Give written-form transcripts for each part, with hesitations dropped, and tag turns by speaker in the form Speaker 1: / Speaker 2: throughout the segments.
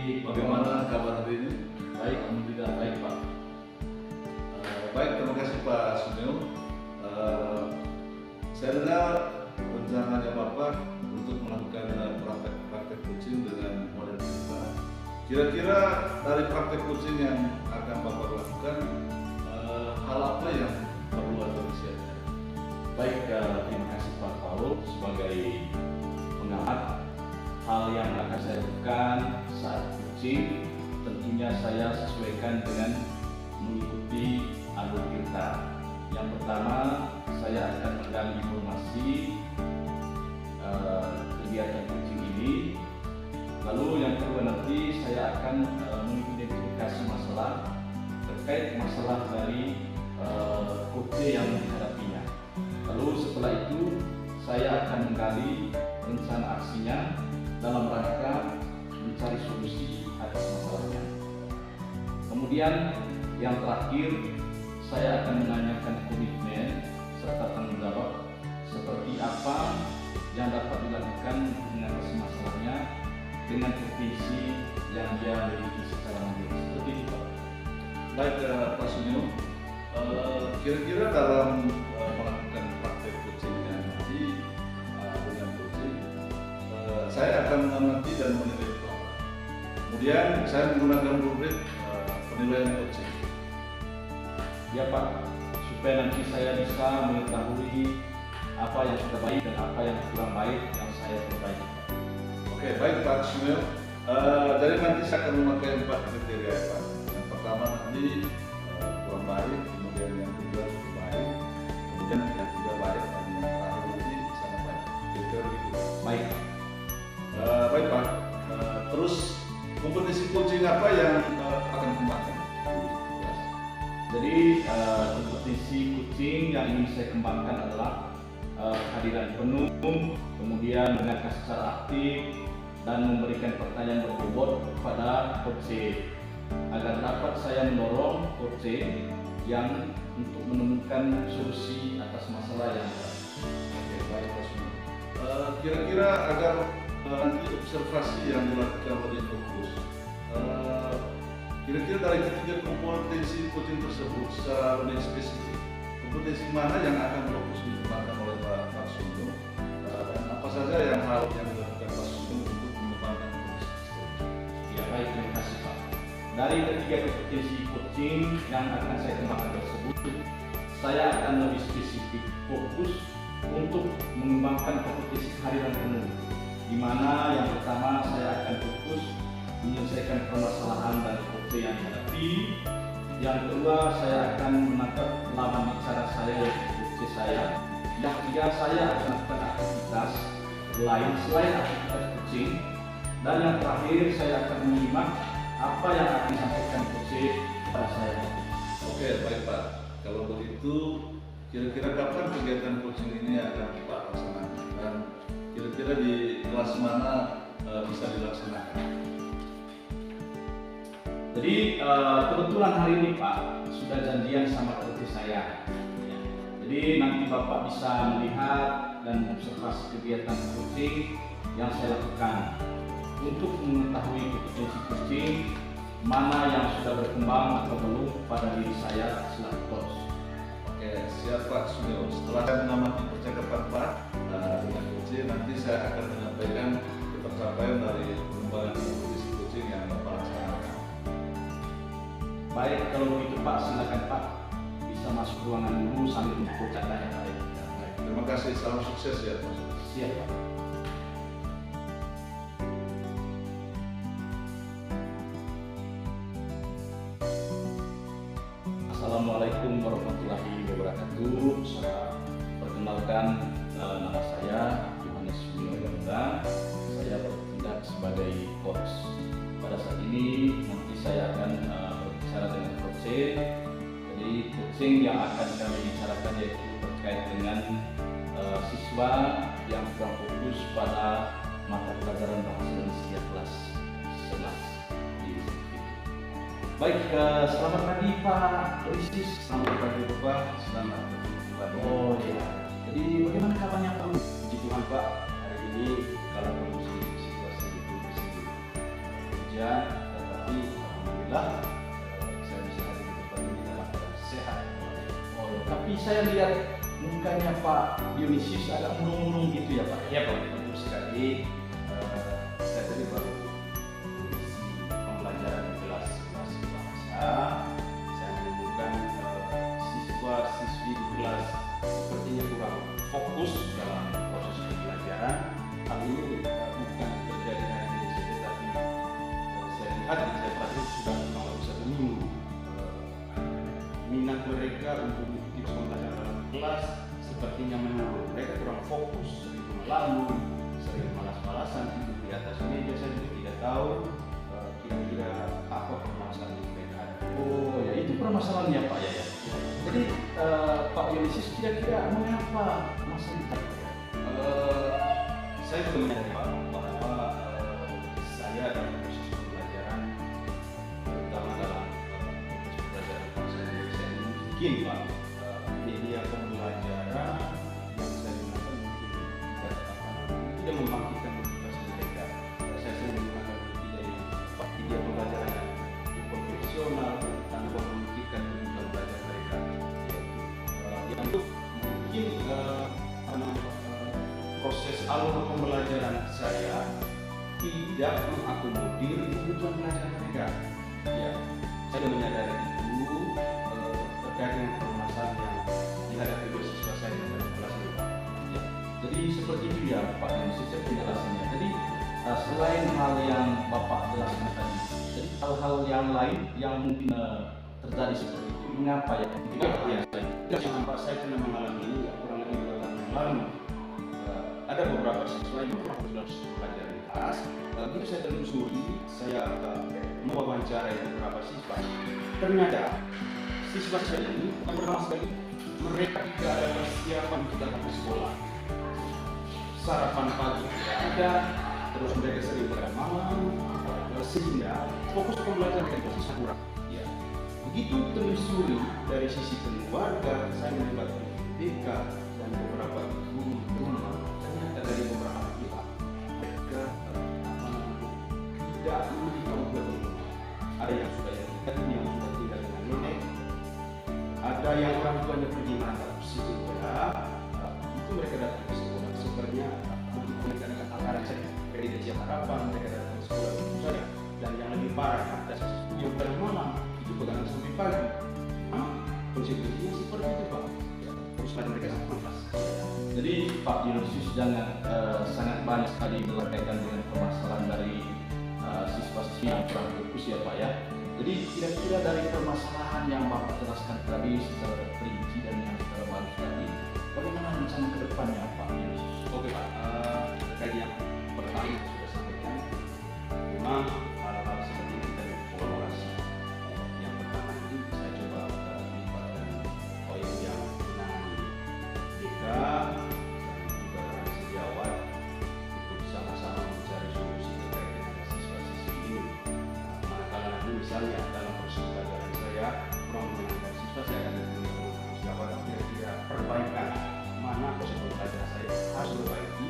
Speaker 1: bagaimana kabar hari ini?
Speaker 2: Baik, alhamdulillah baik Pak.
Speaker 1: Baik, terima kasih Pak Sunil. Saya dengar rencananya Bapak untuk melakukan praktek coaching dengan model kita. Kira-kira dari praktek coaching yang akan Bapak lakukan, hal apa yang perlu atau disiapkan?
Speaker 2: Baik, terima kasih Pak Paul sebagai pengamat. Hal yang akan saya lakukan saat coaching tentunya saya sesuaikan dengan mengikuti alur kita. Yang pertama, saya akan menggali informasi kegiatan coaching ini. Lalu yang kedua nanti saya akan mengidentifikasi masalah terkait masalah dari coach yang dihadapinya. Lalu setelah itu saya akan menggali rencana aksinya dalam rangka mencari solusi atas masalahnya. Kemudian yang terakhir, saya akan menanyakan komitmen serta tanggung jawab seperti apa yang dapat dilakukan mengatasi masalahnya dengan potensi yang dia miliki secara mandiri. Seperti itu Pak.
Speaker 1: Baik Pak Sunil, kira-kira dalam melakukan praktek coachingnya nanti dengan coaching, saya akan mengamati dan menilai Bapak. Kemudian saya menggunakan rubrik penilaian coaching.
Speaker 2: Ya Pak, supaya nanti saya bisa mengetahui apa yang sudah baik dan apa yang kurang baik yang saya perbaiki.
Speaker 1: Oke, baik Pak Sunil. Jadi nanti saya akan memakai 4 kriteria Pak. Yang pertama nanti kurang baik, kemudian yang kedua cukup baik, kemudian yang ketiga baik, dan yang terakhir nanti sangat baik. Kira-kira begitu.
Speaker 2: Baik.
Speaker 1: Baik Pak. Terus kompetisi coaching apa yang akan dikembangkan?
Speaker 2: Jadi kompetisi coaching yang ingin saya kembangkan adalah kehadiran penuh, kemudian mendengarkan secara aktif dan memberikan pertanyaan berbobot kepada coach agar dapat saya mendorong coach yang untuk menemukan solusi atas masalah yang ada.
Speaker 1: Oke, baik Pak Sunil. Kira-kira agar nanti observasi yang dilakukan oleh fokus, kira-kira dari ketiga kompetensi coaching tersebut secara lebih spesifik, kompetensi mana yang akan fokus dikembangkan oleh Pak Sunil, dan apa saja yang harus dilakukan Pak Sunil untuk mengembangkan kompetensi tersebut?
Speaker 2: Ya baik, terima kasih Pak. Dari ketiga kompetensi coaching yang akan saya kembangkan tersebut, saya akan lebih spesifik fokus untuk mengembangkan kompetensi kehadiran penuh, di mana yang pertama saya akan fokus menyelesaikan permasalahan dari coach yang dihadapi. Yang kedua, saya akan menangkap lawan bicara saya yaitu coach saya. Yang ketiga, saya akan melakukan aktivitas lain selain aktivitas coaching. Dan yang terakhir, saya akan menyimak apa yang akan disampaikan coach kepada saya.
Speaker 1: Oke, baik Pak. Kalau begitu, kira-kira kapan kegiatan coaching ini akan Pak laksanakan? Dan kira-kira di kelas mana bisa dilaksanakan?
Speaker 2: Jadi kebetulan hari ini Pak sudah janjian sama coach saya. Jadi nanti Bapak bisa melihat dan observasi kegiatan coaching yang saya lakukan untuk mengetahui kompetensi coaching mana yang sudah berkembang atau belum pada diri saya selaku coach.
Speaker 1: Oke, siap Pak Sunil. Setelah saya mengamati percakapan Pak dengan coach, nanti saya akan menyampaikan pencapaian dari pengembangan kompetisi coaching yang Bapak laksanakan.
Speaker 2: Baik, kalau begitu Pak, silakan Pak bisa masuk ruangan dulu sambil menunggu catatan.
Speaker 1: Terima kasih, salam sukses ya Pak.
Speaker 2: Siap Pak. Assalamualaikum warahmatullahi wabarakatuh. Saya perkenalkan nama saya Yohanes Winoyoga. Saya bertindak sebagai coach. Pada saat ini nanti saya akan berbicara dengan coach. Jadi coaching yang akan kami bicarakan yaitu terkait dengan siswa yang kurang fokus pada mata pelajaran bahasa Indonesia kelas 11 di Baik, selamat pagi Pak Risis.
Speaker 1: Selamat pagi Bapak, selamat pagi.
Speaker 2: Oh ya, jadi bagaimana kabarnya Pak?
Speaker 3: Puji Tuhan Pak, hari ini kalau kondisi situasi itu bersih. Puji
Speaker 2: ujian, tetapi alhamdulillah saya bisa hadir di tempat ini dalam keadaan sehat. Oh, tapi saya lihat mukanya Pak Dionisius agak murung-murung gitu ya Pak.
Speaker 3: Ya Pak, betul sekali. Saya tadi baru mengisi pembelajaran di kelas bahasa. Saya menemukan siswa-siswi di kelas sepertinya kurang fokus dalam proses pembelajaran. Hal ini bukan terjadi hari ini saja, tapi saya lihat dan saya perhatikan sudah kalau bisa seminggu. Minat mereka untuk mengikuti pembelajaran dalam kelas sepertinya menurun. Mereka kurang fokus, sering melamun, sering malas-malasan tidur di atas meja. Saya juga tidak tahu kira-kira apa permasalahan yang mereka ada.
Speaker 2: Oh ya, itu permasalahannya Pak ya. Jadi Pak Dionisius kira-kira mengapa masalah itu?
Speaker 3: Saya juga menyadari Pak bahwa saya dalam proses pembelajaran, terutama dalam proses pembelajaran bahasa Indonesia ini, mungkin Pak media pembelajaran yang saya gunakan tidak membangkitkan motivasi mereka. Saya sering menggunakan media pembelajaran yang konvensional tanpa memikirkan kebutuhan belajar mereka. Yang itu mungkin proses alur pembelajaran saya tidak mengakomodir kebutuhan belajar mereka. Ya, saya sudah menyadari itu terkait dengan permasalahan yang dihadapi oleh siswa saya dalam kelas ini.
Speaker 2: Ya. Jadi seperti itu ya Pak Dionisius penjelasannya. Jadi selain hal yang Bapak jelaskan tadi, jadi hal-hal yang lain yang mungkin terjadi seperti itu, mengapa ya?
Speaker 3: Yang Pak saya pernah mengalami ini kurang lebih 2 tahun yang lalu. Ada beberapa siswa yang sudah belajar di kelas. Begitu saya telusuri, saya mewawancarai beberapa siswa. Ternyata siswa saya ini pertama sekali mereka tidak ada persiapan untuk datang ke sekolah. Sarapan pagi tidak ada, terus mereka sering berangkat malam, sehingga fokus pembelajaran mereka masih kurang. Ya. Begitu telusuri dari sisi keluarga, saya melibatkan BK dan beberapa guru rumah. Ternyata dari beberapa pihak mereka tidak memiliki kebutuhan rumah. Ada yang sudah yang sudah tinggal dengan nenek, ada yang orang tuanya pergi merantau sehingga itu mereka datang ke sekolah. Sebenarnya begitu mereka dengan anggaran saya kredit harapan mereka datang ke sekolah itu saja. Dan yang lebih parah ada sesuatu yang pada malam itu begadang sampai pagi. Konsekuensinya seperti itu Pak. Perusahaan mereka sangat malas.
Speaker 2: Jadi Pak Dionisius jangan sangat banyak sekali berkaitan dengan permasalahan dari siswa-siswi yang kurang fokus ya Pak ya. Jadi kira-kira dari permasalahan yang Bapak jelaskan tadi secara terperinci dan yang secara baru tadi, bagaimana rencana ke depannya Pak Dionisius?
Speaker 3: Oke Pak, terkait yang pertama sudah sampaikan, memang hal-hal seperti ini kita kolaborasi. Yang pertama itu saya coba melibatkan OIM yang menangani BK dan juga dengan sejawat untuk sama-sama mencari solusi terkait dengan siswa-siswi ini. Manakala nanti misalnya dalam proses pembelajaran saya kurang mengenai siswa, saya akan menurut sejawat kira-kira perbaikan mana proses pembelajaran saya harus perbaiki.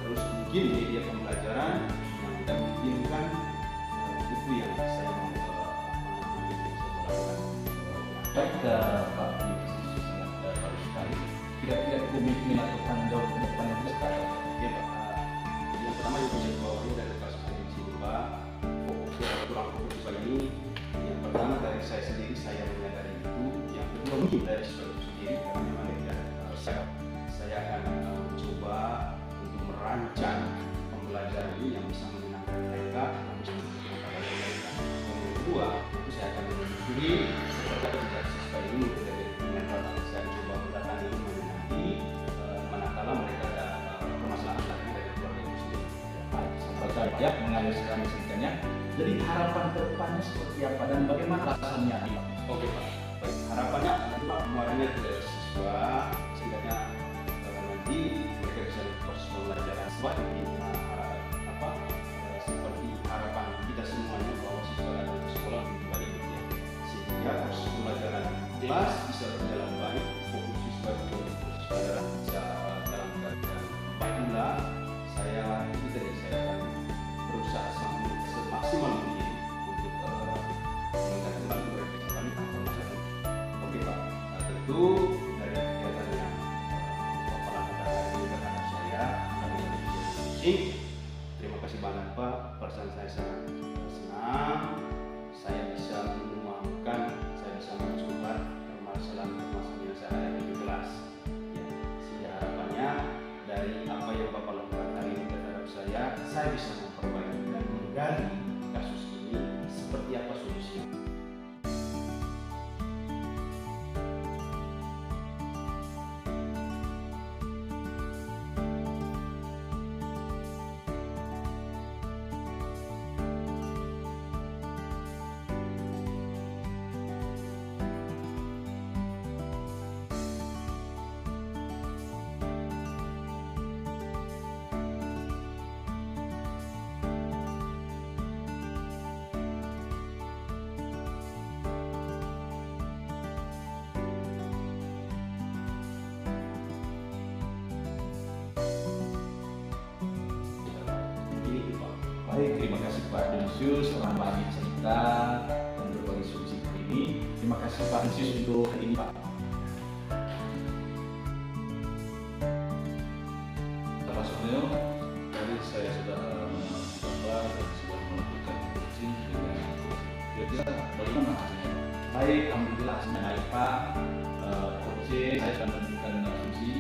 Speaker 3: Terus mungkin media pembelajaran yang tidak memungkinkan itu yang saya mau lakukan.
Speaker 2: Baik Pak Dionisius sangat baru sekali. Kira-kira komitmen atau tanggung jawab ke depan yang dekat?
Speaker 3: Ya Pak, yang pertama yang saya bawahi dari kasus dari sini Pak, fokusnya kurang fokus Pak ini. Yang pertama dari saya sendiri, saya menyadari itu. Yang kedua mungkin dari siswa itu sendiri, karena memang tidak saya akan mencoba untuk merancang pembelajaran ini yang bisa menyenangkan mereka, yang bisa menyenangkan mereka. Yang kedua, itu saya akan menelusuri seperti apa siswa ini dengan datang saya coba mendatangi mana nanti manakala mereka ada permasalahan lagi dari keluarga itu sendiri.
Speaker 2: Sampai ya menganalisasikannya. Jadi harapan ke depannya seperti apa dan bagaimana alasannya?
Speaker 3: Oke Pak, baik, harapannya nanti Pak kemarinnya dari siswa sehingga nanti mereka bisa proses pembelajaran seperti seperti harapan kita semuanya bahwa siswa datang ke sekolah lebih baik ya. Sehingga proses pembelajaran kelas bisa berjalan baik, fokus siswa di proses pembelajaran bisa dalam keadaan baik pula. Saya akan berusaha semaksimal semaksimal mungkin untuk meningkatkan revisi kami tanpa masalah. Oke Pak, tentu dari kegiatan yang Bapak lakukan hari ini terhadap saya kami menjadi kucing. Terima kasih banyak Pak, perasaan saya sangat senang. Saya bisa menuangkan, saya bisa mencoba permasalahan-permasalahan yang saya hadapi di kelas. Ya, sehingga harapannya dari apa yang Bapak lakukan hari ini terhadap saya bisa memperbaiki dan menggali kasus ini seperti apa solusinya.
Speaker 2: Baik, terima kasih Pak Densius telah berbagi cerita dan berbagi solusi hari ini. Terima kasih Pak Densius untuk hari ini Pak.
Speaker 1: Pak Sunil, tadi saya sudah mencoba dan sudah melakukan coaching dengan kira-kira bagaimana hasilnya?
Speaker 2: Baik, alhamdulillah hasilnya baik Pak. Coaching saya sudah menemukan solusi.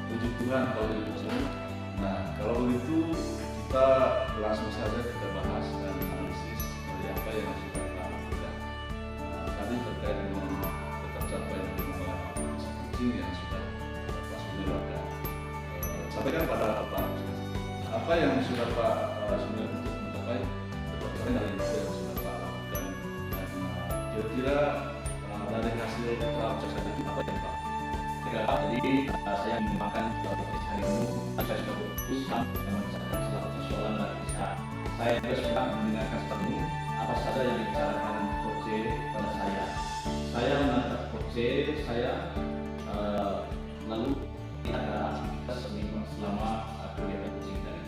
Speaker 1: Puji Tuhan kalau begitu. Nah, kalau begitu kita langsung saja kita bahas dan analisis dari apa yang sudah kita lakukan. Tadi terkait dengan tercapaian coaching yang sudah Pak Sunil lakukan. Sampaikan pada Pak, apa yang sudah Pak Sunil untuk mencapai tercapai dari apa yang sudah Pak lakukan dan kira-kira dari hasil proses itu apa yang Pak?
Speaker 2: Jadi saya menggunakan hari ini saya sudah berusaha menyelesaikan salah persoalan dan bisa saya juga sudah mendengarkan tentang apa saja yang dibicarakan Coach pada saya menatap Coach saya lalu kita ada aktivitas selama kegiatan coaching tadi.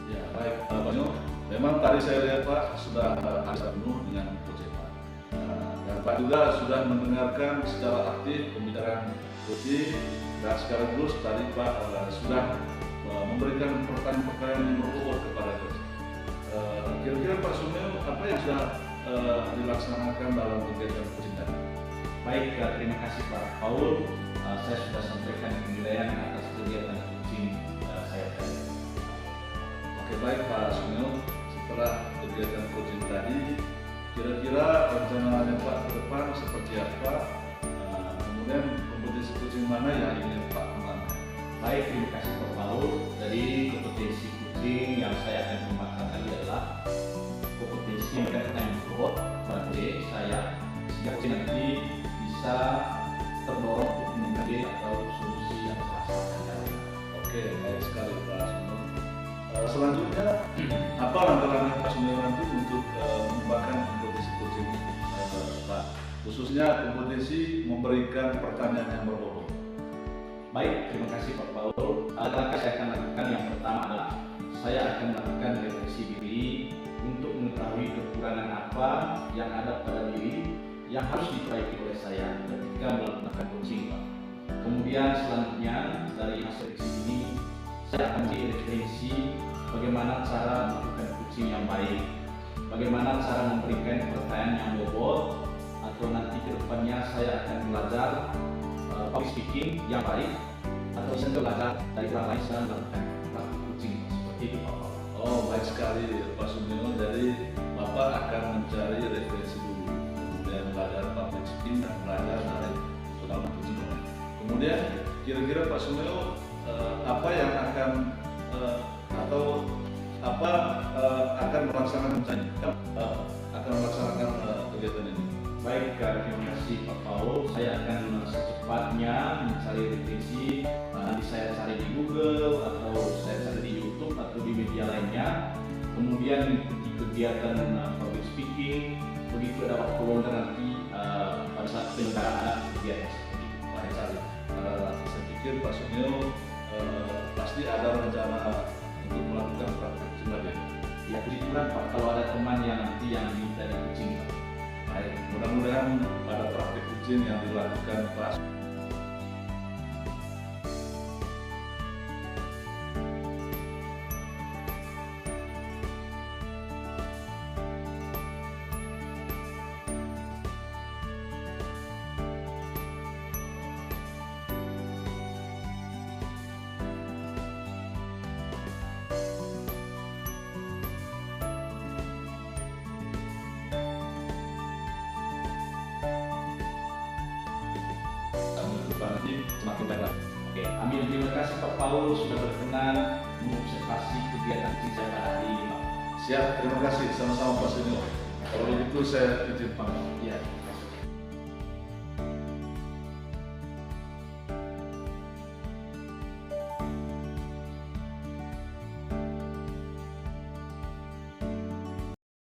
Speaker 1: Ya baik Pak Banyo, memang tadi saya lihat Pak sudah habis penuh dengan Coach Pak. Dan Pak juga sudah mendengarkan secara aktif pembicaraan Coach dan sekaligus tadi Pak sudah memberikan pertanyaan-pertanyaan yang berbobot kepada Coach. Kira-kira Pak Sunil apa yang sudah dilaksanakan dalam kegiatan coaching tadi?
Speaker 2: Baik, terima kasih Pak Paul. Saya sudah sampaikan penilaian atas kegiatan coaching saya tadi.
Speaker 1: Oke baik Pak Sunil, setelah kegiatan coaching tadi, kira-kira rencananya Pak ke depan seperti apa? Kemudian kompetisi coaching mana yang ingin Pak kembangkan?
Speaker 2: Baik, terima kasih Pak Paul. Dari kompetisi coaching yang saya akan kembangkan tadi adalah kompetisi meningkatkan yang berbobot pada saya sehingga coaching nanti bisa terdorong untuk menjadi atau solusi yang terasa.
Speaker 1: Oke, baik sekali Pak Sunil. Selanjutnya, apa langkah-langkah Pak Sunil nanti untuk mengembangkan kompetisi coaching Pak? Khususnya kompetisi memberikan pertanyaan yang berbobot.
Speaker 2: Baik, terima kasih Pak Paul. Langkah saya akan lakukan yang pertama adalah saya akan melakukan refleksi diri untuk mengetahui kekurangan apa yang ada pada diri yang harus diperbaiki oleh saya ketika melakukan coaching Pak. Kemudian selanjutnya dari hasil refleksi ini saya akan referensi bagaimana cara melakukan coaching yang baik, bagaimana cara memberikan pertanyaan yang bobot, atau nanti ke depannya saya akan belajar public speaking yang baik, atau saya belajar dari orang lain saya melakukan praktik coaching seperti itu Pak.
Speaker 1: Oh baik sekali Pak Sunil, jadi Bapak akan mencari referensi dulu, kemudian belajar public speaking dan belajar dari pengalaman coaching. Kemudian kira-kira Pak Sunil apa yang akan akan melaksanakan kegiatan ini?
Speaker 2: Baik, terima kasih Pak Paul. Saya akan secepatnya mencari referensi. Nanti saya cari di Google atau saya cari di YouTube atau di media lainnya. Kemudian mengikuti kegiatan public speaking. Begitu ada waktu luang nanti pada saat penyelenggaraan kegiatan seperti itu.
Speaker 1: Baik sekali. Saya pikir Pak Sunil pasti pasti ada rencana untuk melakukan praktek kucing lagi.
Speaker 2: Ya puji Tuhan Pak, kalau ada teman yang nanti yang minta di kucing Pak.
Speaker 1: Baik, mudah-mudahan ada praktek kucing yang dilakukan Pak.
Speaker 2: Nanti semakin baik lagi. Oke, amin. Terima kasih Pak Paul sudah berkenan mengobservasi kegiatan kucing saya pada hari ini Pak.
Speaker 1: Siap, terima kasih. Sama-sama Pak Senior. Kalau begitu saya izin pamit.
Speaker 2: Ya.